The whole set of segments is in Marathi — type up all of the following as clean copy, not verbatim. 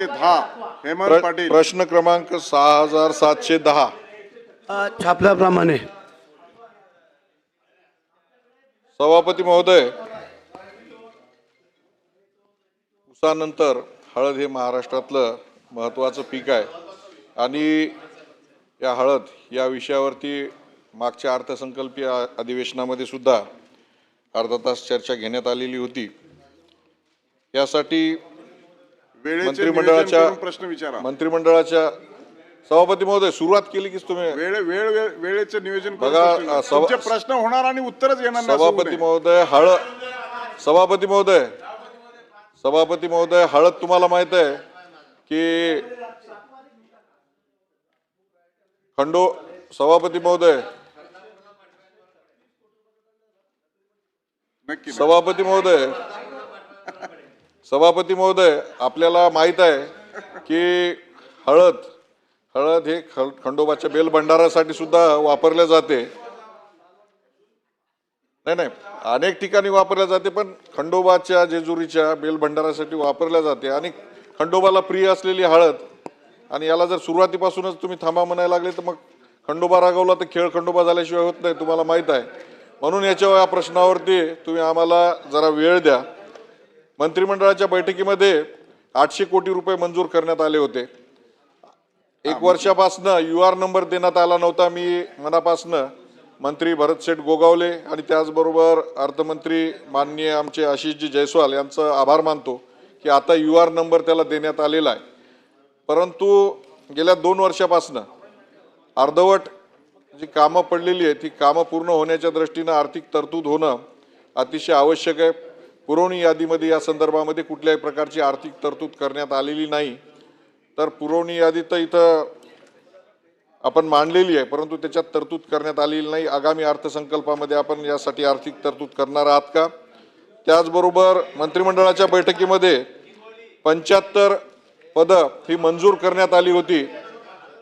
10 हेमंत पाटील प्रश्न क्रमांक 6710 छापल्याप्रमाणे सभापती महोदय, ऊसानंतर हळद हे महाराष्ट्रातलं महत्त्वाचं पीक आहे आणि या हळद या विषयावरती मागच्या अर्थसंकल्पीय अधिवेशनामध्ये सुद्धा अर्धा तास चर्चा घेण्यात आलेली होती। यासाठी मंत्रिमंडळाच्या सभापती महोदय सुरुवात केली की तुम्ही वेळेचे नियोजन बघा, तुमचे प्रश्न होणार आणि उत्तरच येणार नाही। सभापती महोदय हळद तुम्हाला माहित आहे की सभापती महोदय आपल्याला माहित आहे की हळद हे खंडोबाच्या बेल भंडारासाठी सुद्धा वापरले जाते। नाही, अनेक ठिकाणी वापरल्या जाते, पण खंडोबाच्या जेजुरीच्या बेल भंडारासाठी वापरल्या जाते आणि खंडोबाला प्रिय असलेली हळद। आणि याला जर सुरुवातीपासूनच तुम्ही थांबा म्हणायला लागले तर मग खंडोबा रागवला तर खेळ खंडोबा झाल्याशिवाय होत नाही, तुम्हाला माहित आहे। म्हणून या प्रश्नावरती तुम्ही आम्हाला जरा वेळ द्या। मंत्रिमंडळाच्या बैठकीमध्ये 800 कोटी रुपये मंजूर करण्यात आले होते। एक वर्षापासून UR नंबर देण्यात आला नव्हता। मी मनापासून मंत्री भरतशेठ गोगावले आणि त्याचबरोबर अर्थमंत्री माननीय आमचे आशिषजी जयस्वाल यांचं आभार मानतो की आता UR नंबर त्याला देण्यात आलेला आहे। परंतु गेल्या 2 वर्षापासून अर्धवट जी कामं पडलेली आहेत ती कामं पूर्ण होण्याच्या दृष्टीने आर्थिक तरतूद होणं अतिशय आवश्यक आहे। पुरवणी यादीमध्ये या संदर्भामध्ये कुठल्याही प्रकारची आर्थिक तरतूद करण्यात आलेली नाही। तर पुरवणी यादी तर इथं आपण मांडलेली आहे, परंतु त्याच्यात तरतूद करण्यात आलेली नाही। आगामी अर्थसंकल्पामध्ये आपण यासाठी आर्थिक तरतूद करणार आहात का? त्याचबरोबर मंत्रिमंडळाच्या बैठकीमध्ये 75 पदं ही मंजूर करण्यात आली होती।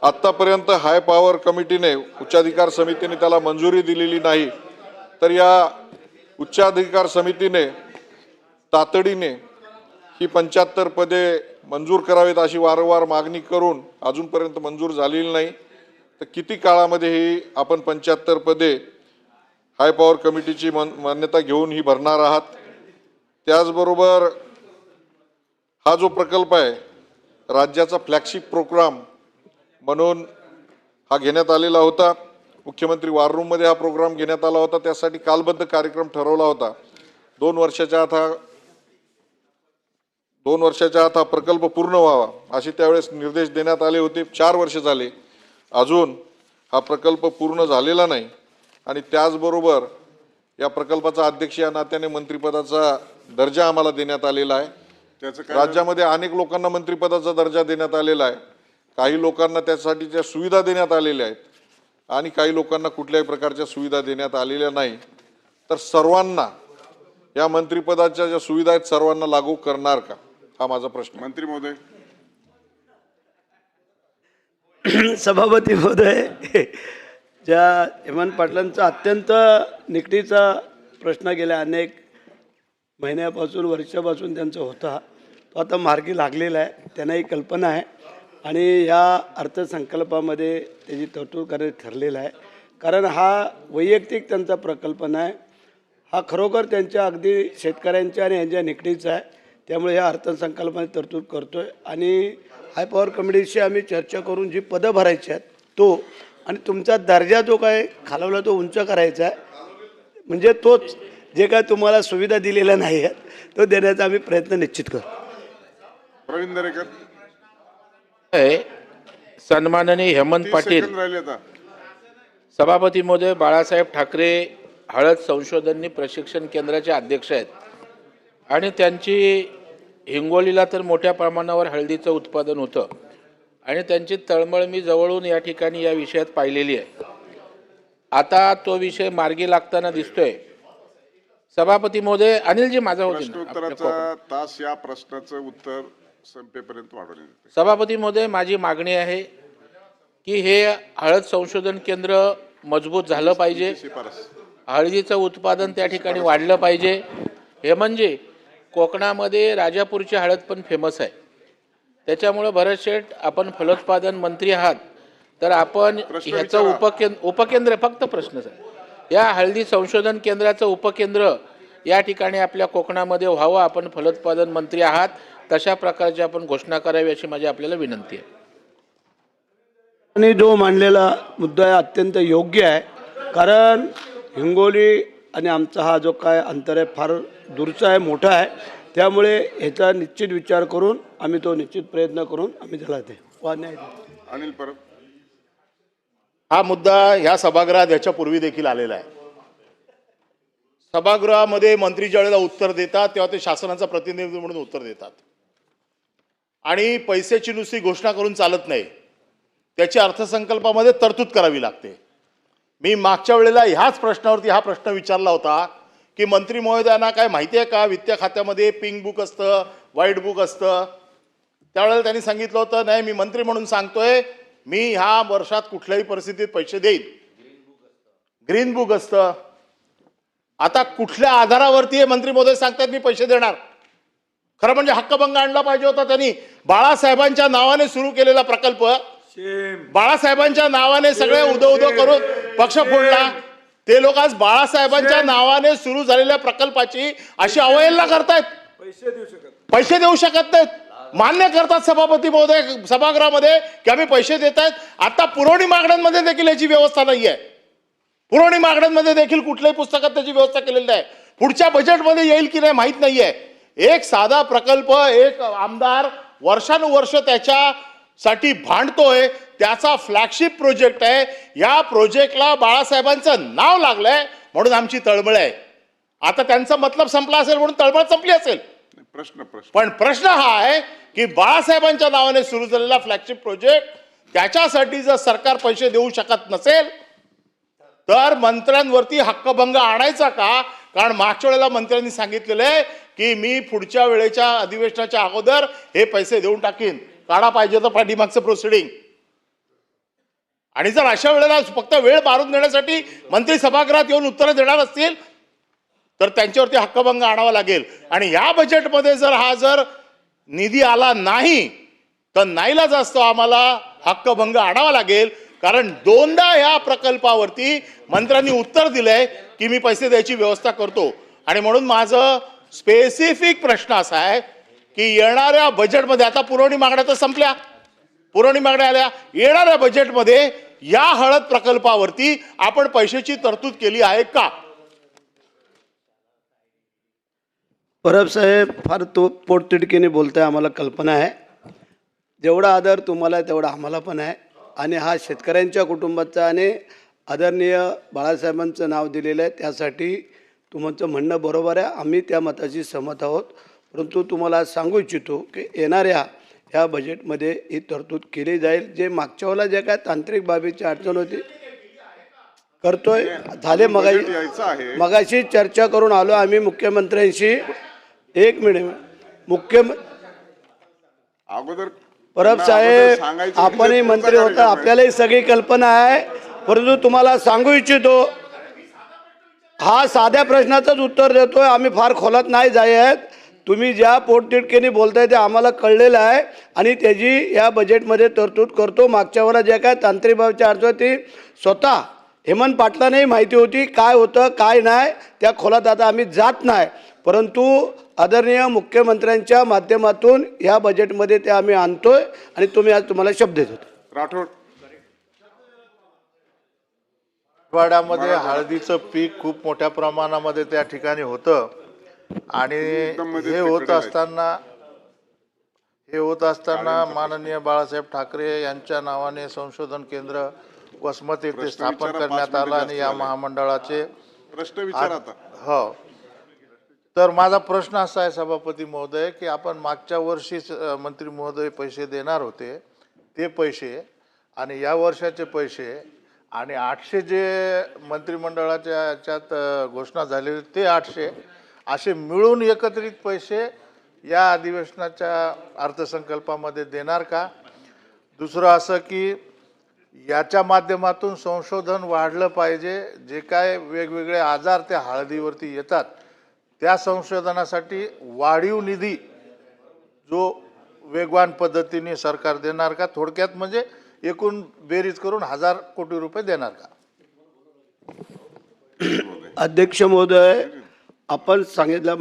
आतापर्यंत हाय पॉवर कमिटीने उच्चाधिकार समितीने त्याला मंजुरी दिलेली नाही। तर या उच्चाधिकार समितीने तातडीने ही 75 पदे मंजूर करावीत अशी वारंवार मागणी करून अजूनपर्यंत मंजूर झालेली नाही। तर किती काळामध्ये ही आपण 75 पदे हाय पॉवर कमिटीची मान्यता घेऊन ही भरणार आहात? त्याचबरोबर हा जो प्रकल्प आहे राज्याचा फ्लॅगशिप प्रोग्राम म्हणून हा घेण्यात आलेला होता। मुख्यमंत्री वॉर रूममध्ये हा प्रोग्राम घेण्यात आला होता। त्यासाठी कालबद्ध कार्यक्रम ठरवला होता। 2 वर्षाच्या आत हा प्रकल्प पूर्ण व्हावा असे त्यावेळेस निर्देश देण्यात आले होते। 4 वर्ष झाले, अजून हा प्रकल्प पूर्ण झालेला नाही। आणि त्याचबरोबर या प्रकल्पाचा अध्यक्ष या नात्याने मंत्रिपदाचा दर्जा आम्हाला देण्यात आलेला आहे। राज्यामध्ये अनेक लोकांना मंत्रिपदाचा दर्जा देण्यात आलेला आहे। काही लोकांना त्यासाठीच्या सुविधा देण्यात आलेल्या आहेत आणि काही लोकांना कुठल्याही प्रकारच्या सुविधा देण्यात आलेल्या नाही। तर सर्वांना या मंत्रिपदाच्या ज्या सुविधा आहेत सर्वांना लागू करणार का, हा माझा प्रश्न। मंत्री महोदय। सभापती महोदय, ज्या हेमंत पाटलांचा अत्यंत निकटीचा प्रश्न गेल्या अनेक महिन्यापासून वर्षापासून त्यांचा होता, तो आता मार्गी लागलेला आहे। त्यांनाही कल्पना आहे आणि या अर्थसंकल्पामध्ये त्याची तरतूद करण्यात ठरलेलं आहे। कारण हा वैयक्तिक त्यांचा प्रकल्प नाही, हा खरोखर त्यांच्या अगदी शेतकऱ्यांच्या आणि यांच्या निकडीचा आहे। त्यामुळे या अर्थसंकल्पाने तरतूद करतो आहे आणि हाय पॉवर कमिटीशी आम्ही चर्चा करून जी पदं भरायची आहेत तो आणि तुमचा दर्जा जो काय खालवला तो उंच करायचा आहे, म्हणजे तोच जे काय तुम्हाला सुविधा दिलेल्या नाही आहेत तो देण्याचा आम्ही प्रयत्न निश्चित करू। प्रवीण दरेकर। सन्माननीय हेमंत पाटील, सभापती महोदय, बाळासाहेब ठाकरे हळद संशोधन प्रशिक्षण केंद्राचे अध्यक्ष आहेत आणि त्यांची हिंगोलीला तर मोठ्या प्रमाणावर हळदीचं उत्पादन होतं आणि त्यांची तळमळ मी जवळून या ठिकाणी या विषयात पाहिलेली आहे। आता तो विषय मार्गी लागताना दिसतोय। सभापती महोदय, अनिलजी माझा प्रश्नोत्तराचा तास या प्रश्नाचं उत्तर संपेपर्यंत वाढवले। सभापती महोदय, माझी मागणी आहे की हे हळद संशोधन केंद्र मजबूत झालं पाहिजे, हळदीचं उत्पादन त्या ठिकाणी वाढलं पाहिजे। हे म्हणजे कोकणामध्ये राजापूरची हळद पण फेमस आहे त्याच्यामुळे भरत शेठ आपण फलोत्पादन मंत्री आहात, तर आपण प्रश्न ह्याचं विचारा. उपकेंद्र फक्त प्रश्नच आहे, या हळदी संशोधन केंद्राचं उपकेंद्र या ठिकाणी आपल्या कोकणामध्ये व्हावं. आपण फलोत्पादन मंत्री आहात, तशा प्रकारची आपण घोषणा करावी अशी माझी आपल्याला विनंती आहे. आणि जो मांडलेला मुद्दा आहे अत्यंत योग्य आहे, कारण हिंगोली आणि आमचा हा जो काय अंतर आहे फार दूरचा आहे, मोठा आहे. त्यामुळे ह्याचा निश्चित विचार करून आम्ही तो निश्चित प्रयत्न करून आम्ही त्याला ते अनिल परब. हा मुद्दा ह्या सभागृहात याच्यापूर्वी देखील आलेला आहे. सभागृहामध्ये मंत्री ज्यावेळेला उत्तर देतात तेव्हा ते शासनाचा प्रतिनिधी म्हणून उत्तर देतात आणि पैशाची नुसती घोषणा करून चालत नाही, त्याची अर्थसंकल्पामध्ये तरतूद करावी लागते. मी मागच्या वेळेला ह्याच प्रश्नावरती हा प्रश्न विचारला होता की मंत्री महोदयांना काय माहिती आहे का, वित्त खात्यामध्ये पिंक बुक असतं, व्हाईट बुक असतं. त्यावेळेला त्यांनी सांगितलं होतं नाही, मी मंत्री म्हणून सांगतोय, मी ह्या वर्षात कुठल्याही परिस्थितीत पैसे देईन. ग्रीन बुक असतं. आता कुठल्या आधारावरती हे मंत्री महोदय सांगतात मी पैसे देणार? खरं म्हणजे हक्कभंग आणला पाहिजे होता त्यांनी. बाळासाहेबांच्या नावाने सुरू केलेला प्रकल्प, बाळासाहेबांच्या नावाने सगळे उदो करून पक्ष फोडला. ते लोक आज बाळासाहेबांच्या नावाने सुरू झालेल्या प्रकल्पाची अशी अवहेलना करतायत. पैसे देऊ शकत नाहीत. मान्य करतात सभापती महोदय सभागृहामध्ये की आम्ही पैसे देत आहेत. आता पुरवणी मागण्यांमध्ये देखील याची व्यवस्था नाहीये. पुरवणी मागण्यांमध्ये देखील कुठल्याही पुस्तकात त्याची व्यवस्था केलेली नाही. पुढच्या बजेटमध्ये येईल की नाही माहित नाहीये. एक साधा प्रकल्प एक आमदार वर्षानुवर्ष त्याच्यासाठी भांडतोय, त्याचा फ्लॅगशिप प्रोजेक्ट आहे. या प्रोजेक्टला बाळासाहेबांचं नाव लागलंय म्हणून आमची तळमळ आहे. आता त्यांचा मतलब संपला असेल म्हणून तळमळ संपली असेल. पण प्रश्न हा आहे की बाळासाहेबांच्या नावाने सुरू झालेला फ्लॅगशिप प्रोजेक्ट, त्याच्यासाठी जर सरकार पैसे देऊ शकत नसेल तर मंत्र्यांवरती हक्कभंग आणायचा का? कारण मागच्या वेळेला मंत्र्यांनी सांगितलेलं आहे की मी पुढच्या वेळेच्या अधिवेशनाच्या अगोदर हे पैसे देऊन टाकीन, काढा पाहिजे तर पाठीमागचं प्रोसिडिंग. आणि जर अशा वेळेला फक्त वेळ मारून देण्यासाठी मंत्री सभागृहात येऊन उत्तरं देणार असतील तर त्यांच्यावरती हक्कभंग आणावा लागेल. आणि या बजेटमध्ये जर निधी आला नाही तर नाईलाज असतो आम्हाला हक्कभंग आणावा लागेल. कारण दोनदा या प्रकल्पावरती मंत्र्यांनी उत्तर दिलंय की मी पैसे द्यायची व्यवस्था करतो. आणि म्हणून माझं स्पेसिफिक प्रश्न असा आहे की येणाऱ्या बजेटमध्ये, आता पुरवणी मागण्या तर संपल्या, पुरवणी मागण्या आल्या, येणाऱ्या बजेटमध्ये या हळद प्रकल्पावरती आपण पैशाची तरतूद केली आहे का? परब साहेब फार तो पोटतिडकीने बोलताय, आम्हाला कल्पना आहे. जेवढा आदर तुम्हाला आहे तेवढा आम्हाला पण आहे. आणि हा शेतकऱ्यांच्या कुटुंबाचा आणि आदरणीय बाळासाहेबांचं नाव दिलेलं आहे, त्यासाठी तुमचं म्हणणं बरोबर आहे. आम्ही त्या मताशी सहमत आहोत. परंतु तुम्हाला सांगू इच्छितो की येणाऱ्या ह्या बजेटमध्ये ही तरतूद केली जाईल. जे मागच्या वेळेला जे काय तांत्रिक बाबीची अडचण होती करतोय झाले. मगाशी चर्चा करून आलो आम्ही मुख्यमंत्र्यांशी. एक मिनिट अगोदर परब साहेब, आपणही मंत्री होता, आपल्यालाही सगळी कल्पना आहे. परंतु तुम्हाला सांगू इच्छितो, हा साध्या प्रश्नाचंच उत्तर देतोय, आम्ही फार खोलात नाही जायत. तुम्ही ज्या पोटतिडकीने बोलताय ते आम्हाला कळलेलं आहे आणि त्याची या बजेटमध्ये तरतूद करतो. मागच्या वेळेला जे काय तांत्रिक बाबीची अडचण होती स्वतः हेमंत पाटलांनाही माहिती होती काय होतं काय नाही. त्या खोलात आता आम्ही जात नाही. परंतु आदरणीय मुख्यमंत्र्यांच्या माध्यमातून या बजेटमध्ये ते आम्ही आणतोय आणि तुम्ही आज तुम्हाला शब्द देत होते. राठोड. मराठवाड्यामध्ये हळदीचं पीक खूप मोठ्या प्रमाणामध्ये त्या ठिकाणी होतं आणि हे होत असताना माननीय बाळासाहेब ठाकरे यांच्या नावाने संशोधन केंद्र वसमत येथे स्थापन करण्यात आलं आणि या महामंडळाचे प्रश्न विचारा आता. हो, तर माझा प्रश्न असा आहे सभापती महोदय की आपण मागच्या वर्षीच मंत्री महोदय पैसे देणार होते, ते पैसे आणि या वर्षाचे पैसे आणि 800 जे मंत्रिमंडळाच्या याच्यात घोषणा झालेली ते 800 असे मिळून एकत्रित पैसे या अधिवेशनाच्या अर्थसंकल्पामध्ये देणार का? दुसरं असं की याच्या माध्यमातून संशोधन वाढलं पाहिजे. जे काय वेगवेगळे आजार त्या हळदीवरती येतात त्या संशोधनासाठी वाढीव निधी जो वेगवान पद्धतीने सरकार देणार का? थोडक्यात म्हणजे एकूण बेरीज करून 1000 कोटी रुपये देणार का? अध्यक्ष महोदय, आपण सांगितलं